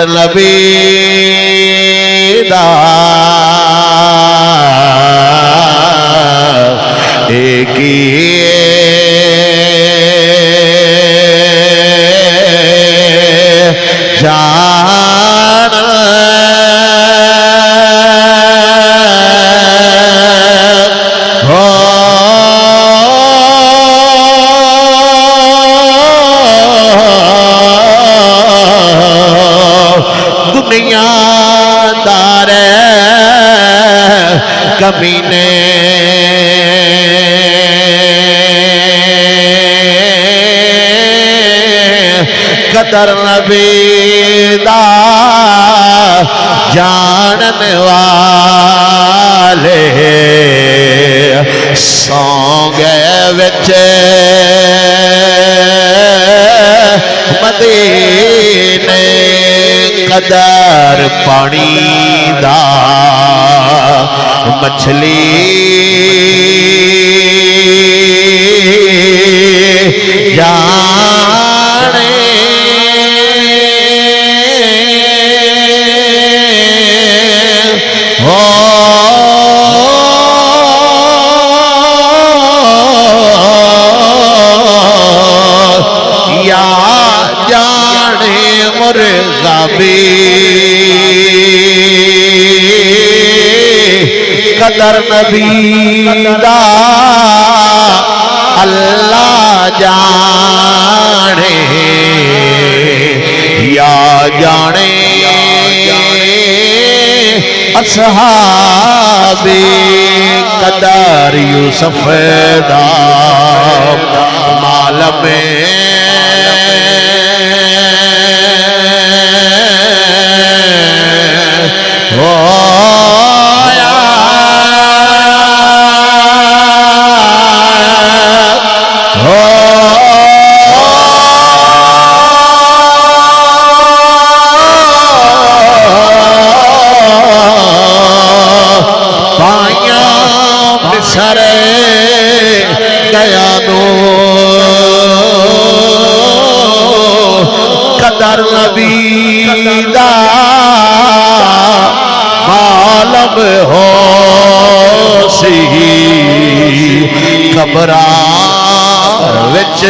नबी दा एक जान हो दुनियादार कमीने कदर नबी दा जानने वाले सौंगे विच मदीने कदर पानी दा मछली जाने हो या जाने मुर्गा भी कदर नबी दा अल्लाह जाने या जाने असहाबे कदर यूसुफ दा मालम हो सरे गया दो कदर नबी दा मालम हो सी कबरां विच